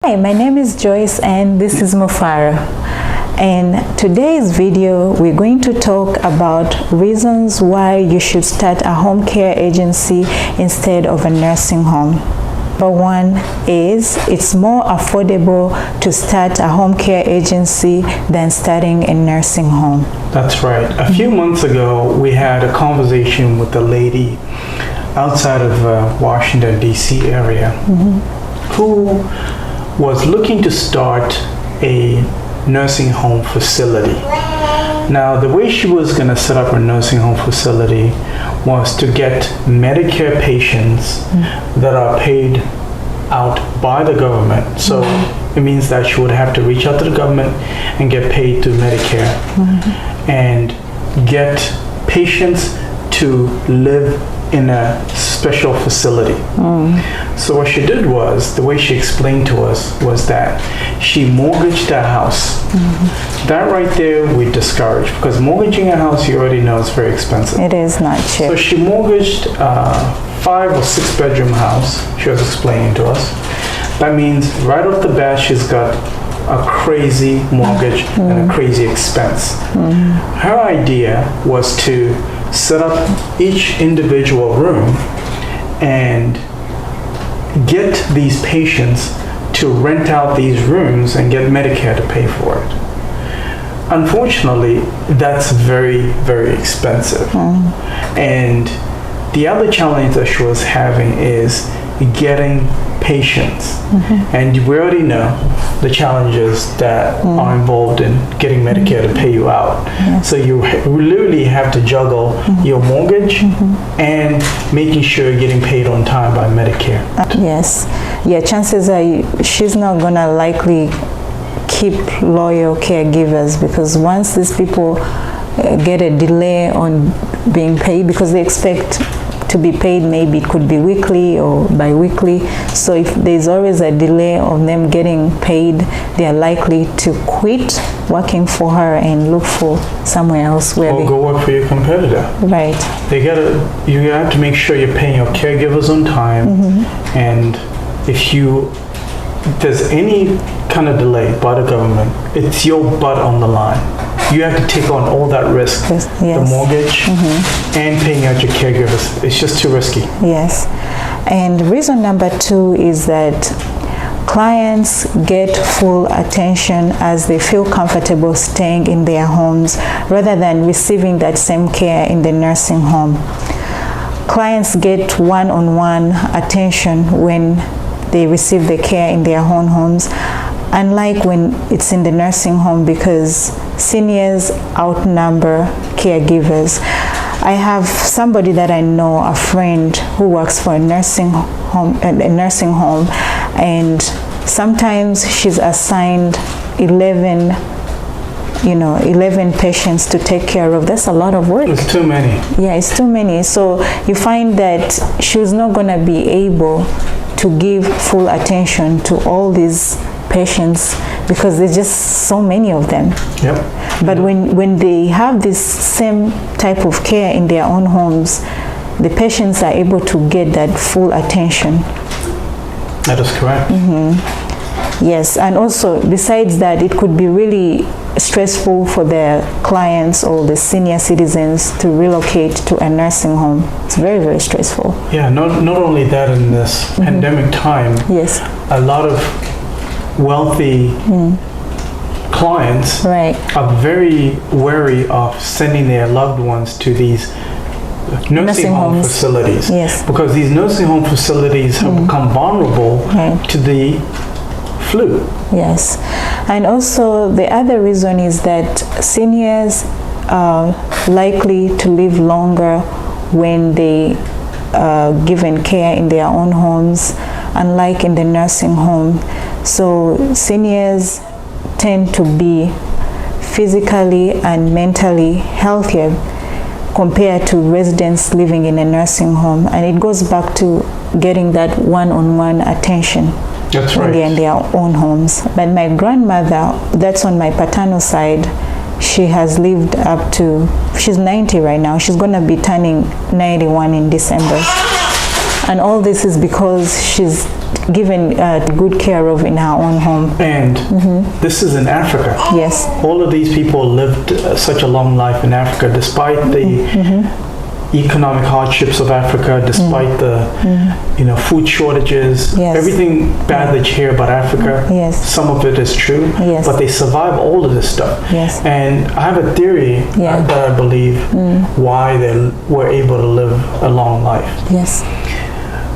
Hi, my name is Joyce and this is Mufara. In today's video, we're going to talk about reasons why you should start a home care agency instead of a nursing home. Number one is it's more affordable to start a home care agency than starting a nursing home. That's right. A few months ago, we had a conversation with a lady outside of Washington, D.C. area who was looking to start a nursing home facility. Now, the way she was going to set up her nursing home facility was to get Medicare patients that are paid out by the government. So it means that she would have to reach out to the government and get paid through Medicare and get patients to live in a special facility. So what she did was, the way she explained to us was that she mortgaged a house. That right there we discourage, because mortgaging a house, you already know, is very expensive. It is not cheap. So she mortgaged a 5 or 6 bedroom house, she was explaining to us. That means right off the bat she's got a crazy mortgage and a crazy expense. Her idea was to set up each individual room and get these patients to rent out these rooms and get Medicare to pay for it. Unfortunately, that's very, very expensive. And the other challenge that she was having is getting patients. And we already know the challenges that are involved in getting Medicare to pay you out. So you literally have to juggle your mortgage and making sure you're getting paid on time by Medicare. Yes. Yeah, chances are she's not gonna likely keep loyal caregivers, because once these people get a delay on being paid, because they expect to be paid, maybe it could be weekly or bi-weekly. So if there's always a delay of them getting paid, they are likely to quit working for her and look for somewhere else where or go work for your competitor. Right. You have to make sure you're paying your caregivers on time, and if there's any kind of delay by the government, it's your butt on the line. You have to take on all that risk, the mortgage and paying out your caregivers. It's just too risky. Yes. And reason number 2 is that clients get full attention as they feel comfortable staying in their homes rather than receiving that same care in the nursing home. Clients get one-on-one attention when they receive the care in their own homes, unlike when it's in the nursing home, because seniors outnumber caregivers. I have somebody that I know, a friend who works for a nursing home, and sometimes she's assigned 11 patients to take care of. That's a lot of work. It's too many. Yeah, it's too many. So you find that she's not going to be able to give full attention to all these patients because there's just so many of them. But when they have this same type of care in their own homes, the patients are able to get that full attention. That is correct. Yes, and also besides that, it could be really stressful for the clients or the senior citizens to relocate to a nursing home. It's very, very stressful. Yeah, not only that, in this pandemic time, a lot of wealthy clients are very wary of sending their loved ones to these nursing home facilities, because these nursing home facilities have become vulnerable to the flu. Yes, and also the other reason is that seniors are likely to live longer when they are given care in their own homes, unlike in the nursing home. So seniors tend to be physically and mentally healthier compared to residents living in a nursing home, and it goes back to getting that one-on-one attention. That's right. When they're in their own homes. But my grandmother, that's on my paternal side, she has lived up to, she's 90 right now. She's going to be turning 91 in December. And all this is because she's given good care of in our own home. And this is in Africa. Yes. All of these people lived such a long life in Africa, despite the economic hardships of Africa, despite the food shortages, Yes. everything bad that you hear about Africa. Yes. Some of it is true, Yes. but they survive all of this stuff. Yes. And I have a theory Yeah. that I believe why they were able to live a long life. Yes.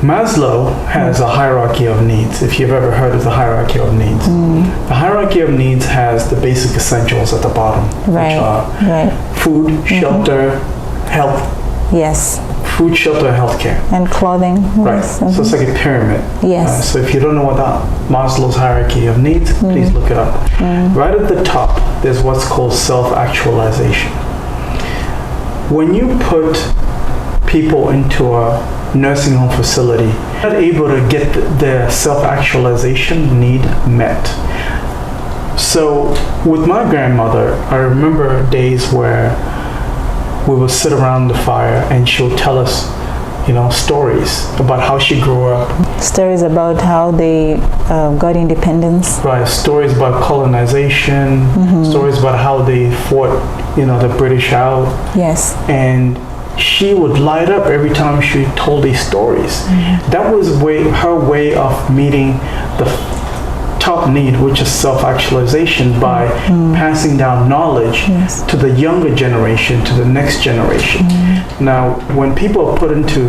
Maslow has a hierarchy of needs, if you've ever heard of the hierarchy of needs. The hierarchy of needs has the basic essentials at the bottom, Right. which are Right. food, shelter, health, Yes. food, shelter, healthcare. And clothing. Right. Yes. So it's like a pyramid. Yes. So if you don't know what that Maslow's hierarchy of needs, please look it up. Right at the top, there's what's called self-actualization. When you put people into a nursing home facility, they're not able to get their self-actualization need met. So with my grandmother, I remember days where we would sit around the fire and she'll tell us, stories about how she grew up. Stories about how they got independence. Right, stories about colonization, stories about how they fought, the British out. Yes. And she would light up every time she told these stories. That was her way of meeting the top need, which is self-actualization, by passing down knowledge to the younger generation, to the next generation. Now, when people are put into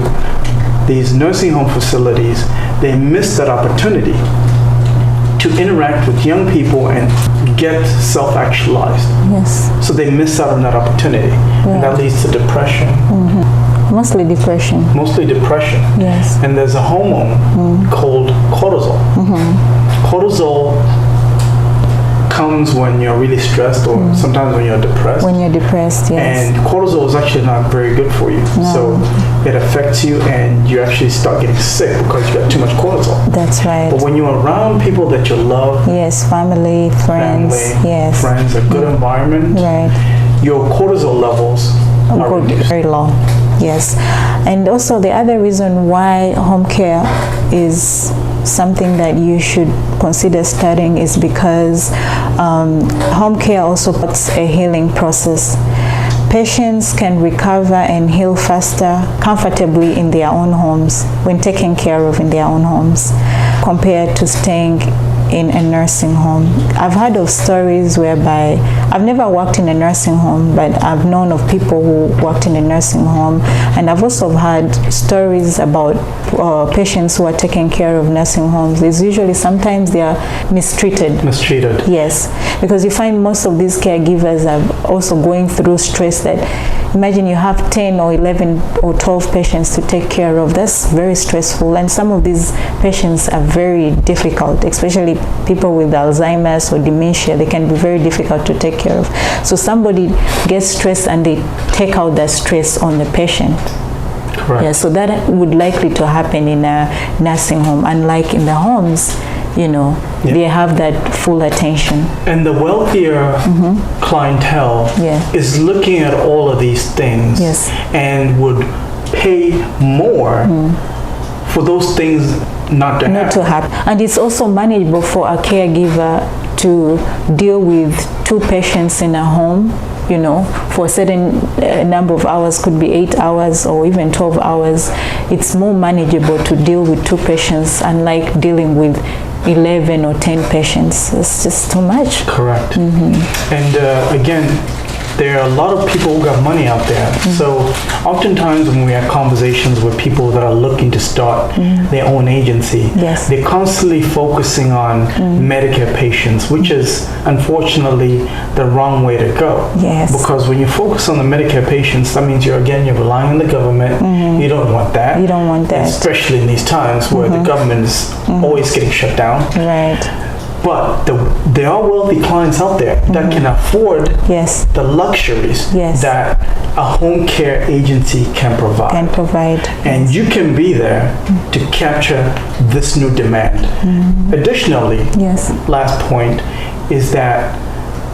these nursing home facilities, they miss that opportunity to interact with young people and get self-actualized. Yes. So they miss out on that opportunity. And that leads to depression. Mostly depression. Mostly depression. Yes. And there's a hormone called cortisol. Cortisol comes when you're really stressed, or sometimes when you're depressed. When you're depressed, yes. And cortisol is actually not very good for you. No. So it affects you and you actually start getting sick because you got too much cortisol. That's right. But when you're around people that you love, Yes, family, friends, yes. friends, a good environment, Right. your cortisol levels are Good, reduced. very low. Yes. And also the other reason why home care is something that you should consider starting is because home care also puts a healing process. Patients can recover and heal faster, comfortably in their own homes, when taken care of in their own homes, compared to staying in a nursing home. I've heard of stories whereby, I've never worked in a nursing home, but I've known of people who worked in a nursing home, and I've also heard stories about patients who are taken care of nursing homes. It's usually, sometimes they are mistreated. Mistreated. Yes, because you find most of these caregivers are also going through stress that, imagine you have 10 or 11 or 12 patients to take care of. That's very stressful, and some of these patients are very difficult, especially people with Alzheimer's or dementia. They can be very difficult to take care of. So somebody gets stressed and they take out that stress on the patient. Correct. Yeah, so that would likely to happen in a nursing home, unlike in the homes, they have that full attention. And the wealthier clientele is looking at all of these things and would pay more for those things not to happen. And it's also manageable for a caregiver to deal with 2 patients in a home, for a certain number of hours, could be 8 hours or even 12 hours. It's more manageable to deal with 2 patients, unlike dealing with 11 or 10 patients. It's just too much. Correct. And again, there are a lot of people who got money out there. So oftentimes when we have conversations with people that are looking to start their own agency, they're constantly focusing on Medicare patients, which is unfortunately the wrong way to go. Yes. Because when you focus on the Medicare patients, that means you're relying on the government. You don't want that. You don't want that. Especially in these times where the government is always getting shut down. Right. But there are wealthy clients out there that can afford the luxuries that a home care agency can provide. And you can be there to capture this new demand. Additionally, last point is that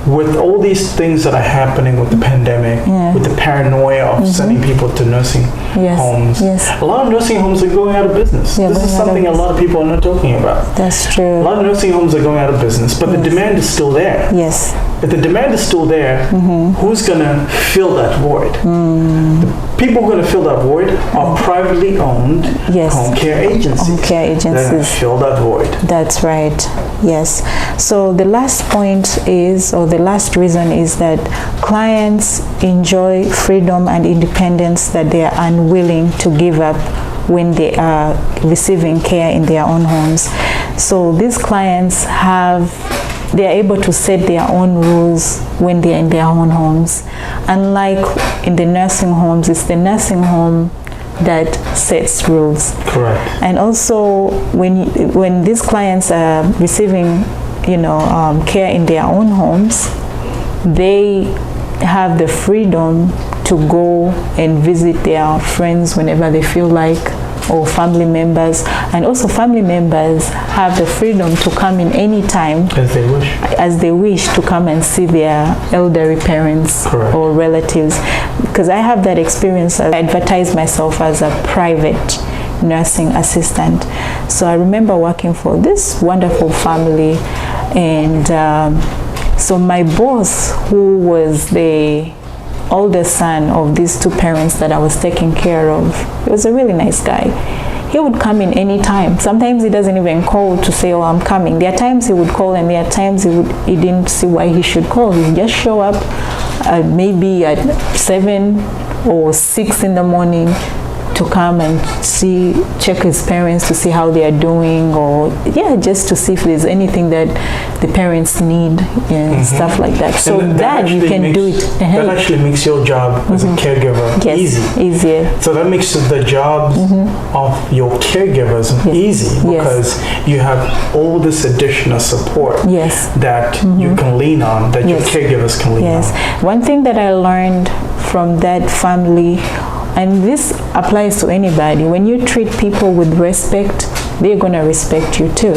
with all these things that are happening with the pandemic, with the paranoia of sending people to nursing homes, a lot of nursing homes are going out of business. This is something a lot of people are not talking about. That's true. A lot of nursing homes are going out of business, but the demand is still there. Yes. If the demand is still there, who's going to fill that void? The people who are going to fill that void are privately owned home care agencies. Home care agencies. They're going to fill that void. That's right. Yes. So the last point is, or the last reason is that clients enjoy freedom and independence that they are unwilling to give up when they are receiving care in their own homes. So these clients they are able to set their own rules when they are in their own homes. Unlike in the nursing homes, it's the nursing home that sets rules. Correct. And also when these clients are receiving care in their own homes, they have the freedom to go and visit their friends whenever they feel like, or family members. And also family members have the freedom to come in any time as they wish to come and see their elderly parents or relatives. Because I have that experience. I advertise myself as a private nursing assistant. So I remember working for this wonderful family, and so my boss, who was the older son of these two parents that I was taking care of, he was a really nice guy. He would come in any time. Sometimes he doesn't even call to say, oh, I'm coming. There are times he would call, and there are times he didn't see why he should call. He just show up maybe at 7 or 6 in the morning to come and check his parents to see how they are doing, or just to see if there's anything that the parents need and stuff like that. So that you can do it. That actually makes your job as a caregiver easier. So that makes the jobs of your caregivers easy, because you have all this additional support that you can lean on, that your caregivers can lean on. One thing that I learned from that family, and this applies to anybody, when you treat people with respect, they're going to respect you too.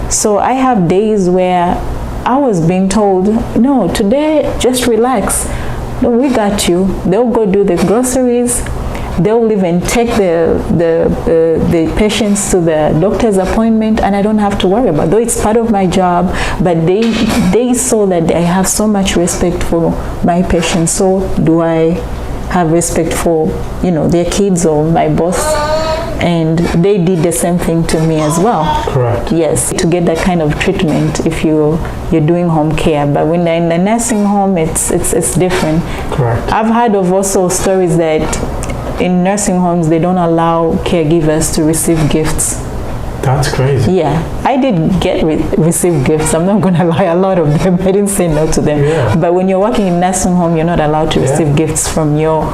So I have days where I was being told, no, today just relax. No, we got you. They'll go do the groceries. They'll even take the patients to the doctor's appointment, and I don't have to worry about it. Though it's part of my job, but they saw that I have so much respect for my patients. So do I have respect for their kids or my boss, and they did the same thing to me as well. Correct. Yes, to get that kind of treatment if you're doing home care. But when they're in the nursing home, it's different. Correct. I've heard of also stories that in nursing homes they don't allow caregivers to receive gifts. That's crazy. Yeah, I did receive gifts. I'm not going to lie, a lot of them. I didn't say no to them. Yeah. But when you're working in nursing home, you're not allowed to receive gifts from your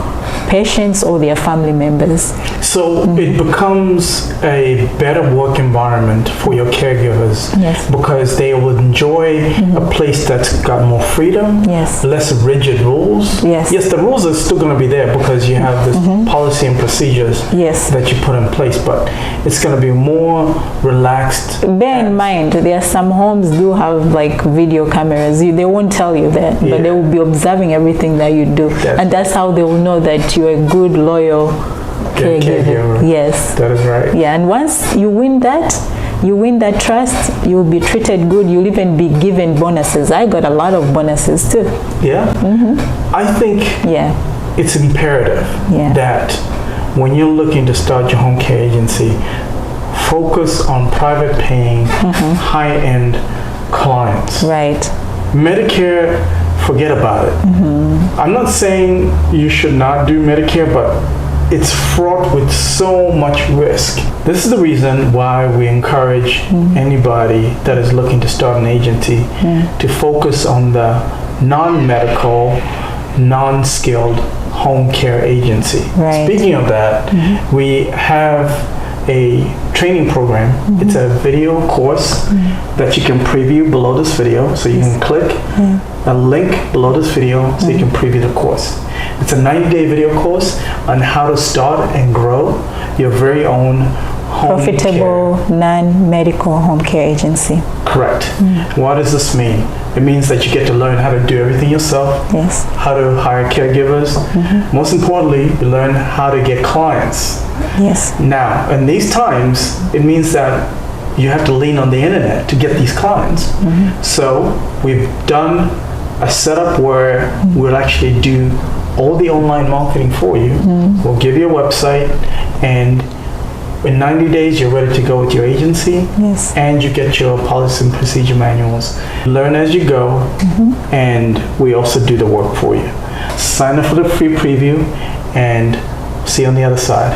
patients or their family members. So it becomes a better work environment for your caregivers, because they will enjoy a place that's got more freedom, less rigid rules. Yes, the rules are still going to be there because you have this policy and procedures that you put in place, but it's going to be more relaxed. Bear in mind, there are some homes do have like video cameras. They won't tell you that, but they will be observing everything that you do, and that's how they will know that you're a good, loyal caregiver. Yes, that is right. Yeah, and once you win that trust, you'll be treated good. You'll even be given bonuses. I got a lot of bonuses too. Yeah. I think it's imperative that when you're looking to start your home care agency, focus on private paying, high-end clients. Right. Medicare, forget about it. I'm not saying you should not do Medicare, but it's fraught with so much risk. This is the reason why we encourage anybody that is looking to start an agency to focus on the non-medical, non-skilled home care agency. Right. Speaking of that, we have a training program. It's a video course that you can preview below this video. So you can click a link below this video so you can preview the course. It's a 90-day video course on how to start and grow your very own profitable non-medical home care agency. Correct. What does this mean? It means that you get to learn how to do everything yourself, Yes. how to hire caregivers. Most importantly, you learn how to get clients. Yes. Now, in these times, it means that you have to lean on the internet to get these clients. So we've done a setup where we'll actually do all the online marketing for you. We'll give you a website, and in 90 days, you're ready to go with your agency. Yes. And you get your policy and procedure manuals. Learn as you go, and we also do the work for you. Sign up for the free preview, and see you on the other side.